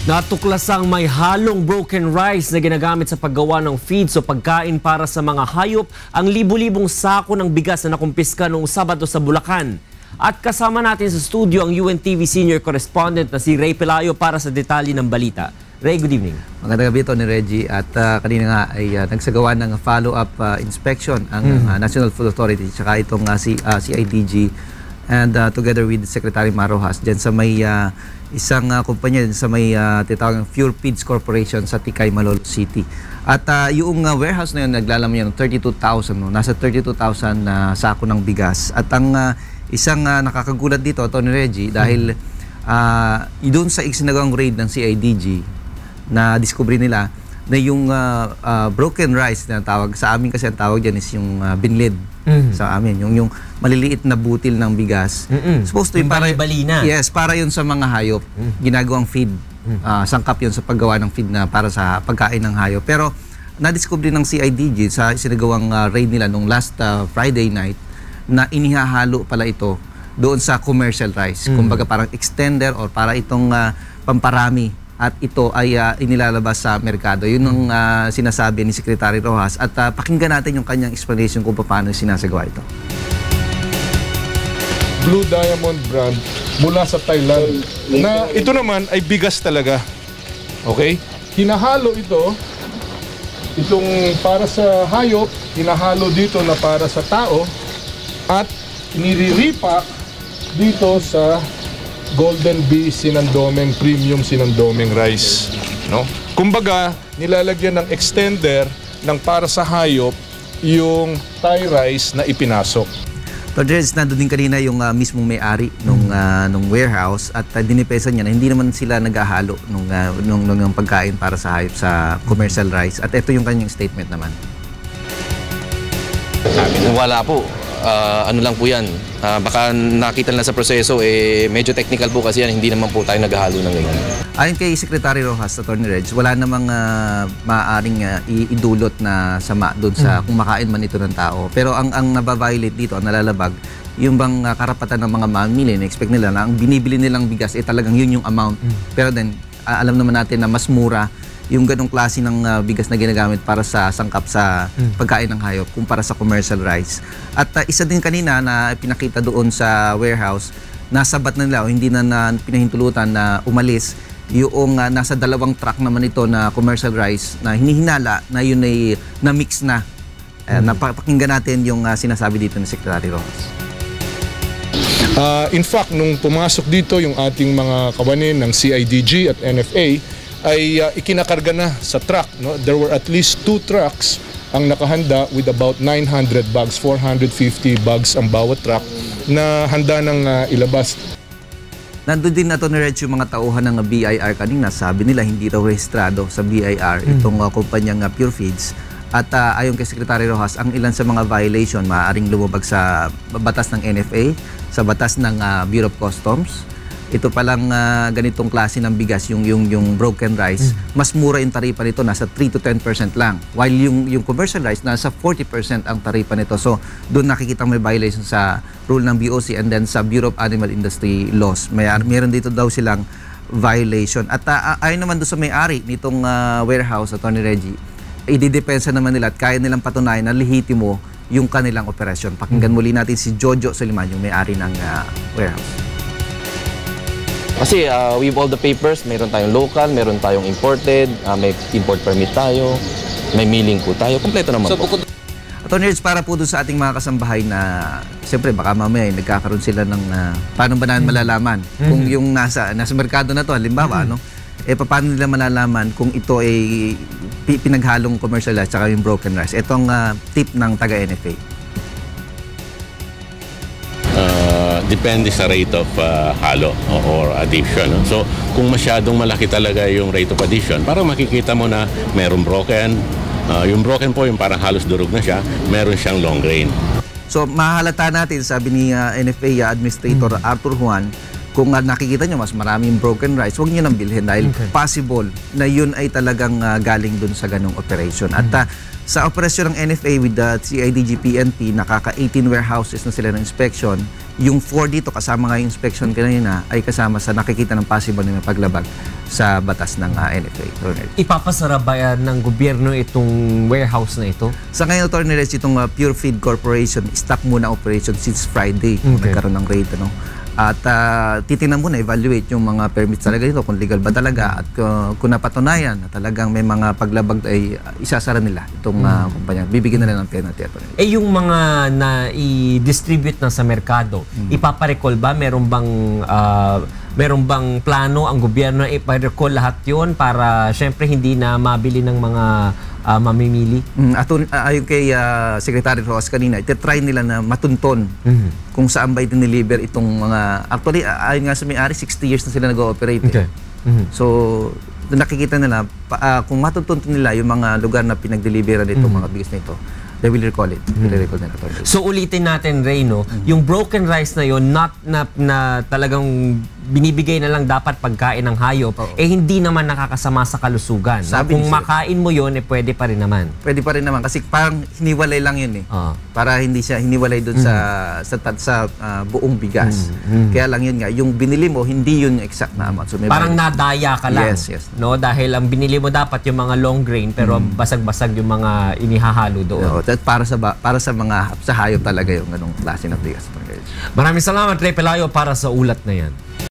Natuklasang may halong broken rice na ginagamit sa paggawa ng feeds o pagkain para sa mga hayop ang libu-libong sako ng bigas na nakumpiska noong Sabado sa Bulacan. At kasama natin sa studio ang UNTV senior correspondent na si Ray Pelayo para sa detalye ng balita. Ray, good evening. Magandang gabi, Tony Reggie. At kanina nga ay nagsagawa ng follow-up inspection ang National Food Authority tsaka itong CIDG and together with Secretary Marojas dyan sa may isang kumpanya sa may titawag ng Pure Feeds Corporation sa Tikay, Malolos City. At yung warehouse na yun naglalaman yan ng 32,000, no? Nasa 32,000 na sako ng bigas. At ang isang nakakagulat dito, Tony Reggie, dahil doon sa isinagawang raid ng CIDG na discovery nila na yung broken rice na tawag sa amin, kasi ang tawag dyan is yung binlid sa amin, yung maliliit na butil ng bigas. Supposed to yung para balina. Yes, para yun sa mga hayop, ginagawang feed. Sangkap yun sa paggawa ng feed na para sa pagkain ng hayop. Pero na-discovery ng CIDG sa isinagawang raid nila nung last Friday night na inihahalo pala ito doon sa commercial rice. Kumbaga parang extender or para itong pamparami. At ito ay inilalabas sa merkado. Yun ang sinasabi ni Secretary Rojas. At pakinggan natin yung kanyang explanation kung paano sinasagawa ito. Blue Diamond brand mula sa Thailand. Na ito naman ay bigas talaga. Okay? Hinahalo ito. Itong para sa hayop, hinahalo dito na para sa tao. At iniriripak dito sa Golden Bee Sinandomeng Premium Sinandomeng Rice, no? Kumbaga, nilalagyan ng extender ng para sa hayop yung Thai rice na ipinasok. Todres, nandun din kanina yung mismong may-ari nung warehouse at dinipesa niya na hindi naman sila naghahalo nung pagkain para sa hayop sa commercial rice. At ito yung kanyang statement naman. Wala po. Ano lang po yan, baka nakita na sa proseso, medyo technical po kasi yan, hindi naman po tayo naghahalo ng ganyan. Ayon kay Secretary Rojas, Attorney Reg, wala namang maaaring idulot na sama doon sa kung makain man ito ng tao. Pero ang nababiolate dito, ang nalalabag, yung bang karapatan ng mga mamili, na-expect nila na ang binibili nilang bigas, talagang yun yung amount. Pero then, alam naman natin na mas mura yung ganong klase ng bigas na ginagamit para sa sangkap sa pagkain ng hayop kumpara sa commercial rice. At isa din kanina na pinakita doon sa warehouse, nasabat na nila o hindi na pinahintulutan na umalis yung nasa 2 truck naman ito na commercial rice na hinihinala na yun ay na-mix na. Napakinggan natin yung sinasabi dito ni Secretary Rojas. In fact, nung pumasok dito yung ating mga kawanin ng CIDG at NFA, ay ikinakarga na sa truck. No? There were at least 2 trucks ang nakahanda with about 900 bags, 450 bags ang bawat truck na handa ng ilabas. Nandun din na ito ni Reg yung mga tauhan ng BIR kanina. Sabi nila hindi raw rehistrado sa BIR itong kumpanyang Pure Feeds. At ayon kay Secretary Rojas, ang ilan sa mga violation maaaring lumabag sa batas ng NFA, sa batas ng Bureau of Customs. Ito palang ganitong klase ng bigas, yung broken rice, mas mura yung taripa nito, nasa 3 to 10% lang. While yung commercial rice, nasa 40% ang taripa nito. So, doon nakikita may violation sa rule ng BOC and then sa Bureau of Animal Industry Laws. Meron dito daw silang violation. At ayon naman doon sa may-ari nitong warehouse, Attorney Reggie, ididepensa naman nila at kaya nilang patunayan na lehitimo yung kanilang operasyon. Pakinggan muli natin si Jojo Soliman, yung may-ari ng warehouse. Kasi with all the papers, meron tayong local, meron tayong imported, may import permit tayo, may milling po tayo, kompleto naman po. Attorney Reg, para po doon sa ating mga kasambahay na siyempre baka mamaya nagkakaroon sila ng paano ba natin malalaman kung yung nasa merkado na to, halimbawa, no? Paano nila malalaman kung ito ay pinaghalong commercial rice at yung broken rice? Itong tip ng taga-NFA. Depende sa rate of halo or addition. No? So, kung masyadong malaki talaga yung rate of addition, parang makikita mo na merong broken. Yung broken po, yung parang halos durog na siya, meron siyang long grain. So, mahalata natin, sabi ni NFA Administrator Arthur Juan, kung nakikita nyo mas maraming broken rice, huwag nyo nang bilhin dahil possible na yun ay talagang galing dun sa ganong operation. At Sa operasyon ng NFA with the CIDG PNP, nakaka-18 warehouses na sila ng inspection. Yung 4 dito, kasama nga yung inspection kanina, ay kasama sa nakikita ng possible na paglabag sa batas ng NFA. Ipapasara ba ng gobyerno itong warehouse na ito? Sa ngayon, Atty. Reg, itong Pure Feed Corporation, stop muna operation since Friday. Nagkaroon ng raid. At titingnan muna, evaluate yung mga permits talaga dito, kung legal ba talaga. At kung napatunayan na talagang may mga paglabag, ay isasara nila itong kumpanya. Bibigyan nila ng penalty. Yung mga na-i-distribute na sa merkado, ipaparecall ba? Meron bang plano ang gobyerno na iparecall lahat yun para syempre hindi na mabili ng mga mamimili? Ayon kay Secretary Rojas kanina, iti-try nila na matunton kung saan ba i-deliver itong mga... Actually, ayon nga sa may-ari, 60 years na sila nag-ooperate. Okay. So, nakikita nila, kung matunton nila yung mga lugar na pinag-deliveran itong mga bigas na ito, they will recall it. So ulitin natin, Ray, no? Yung broken rice na yun, not na talagang binibigay na lang dapat pagkain ng hayop, hindi naman nakakasama sa kalusugan. Kung makain mo yun, pwede pa rin naman. Pwede pa rin naman kasi parang hiniwalay lang yun para hindi siya hiniwalay doon sa buong bigas. Kaya lang yun nga, yung binili mo, hindi yun exact na amount. So, parang nadaya ka lang. Yes. No? Dahil ang binili mo dapat yung mga long grain, pero basag-basag yung mga inihahalo doon. Para sa mga hayop talaga yung ganong klase ng bigas. Maraming salamat, Ray Pelayo, para sa ulat na yan.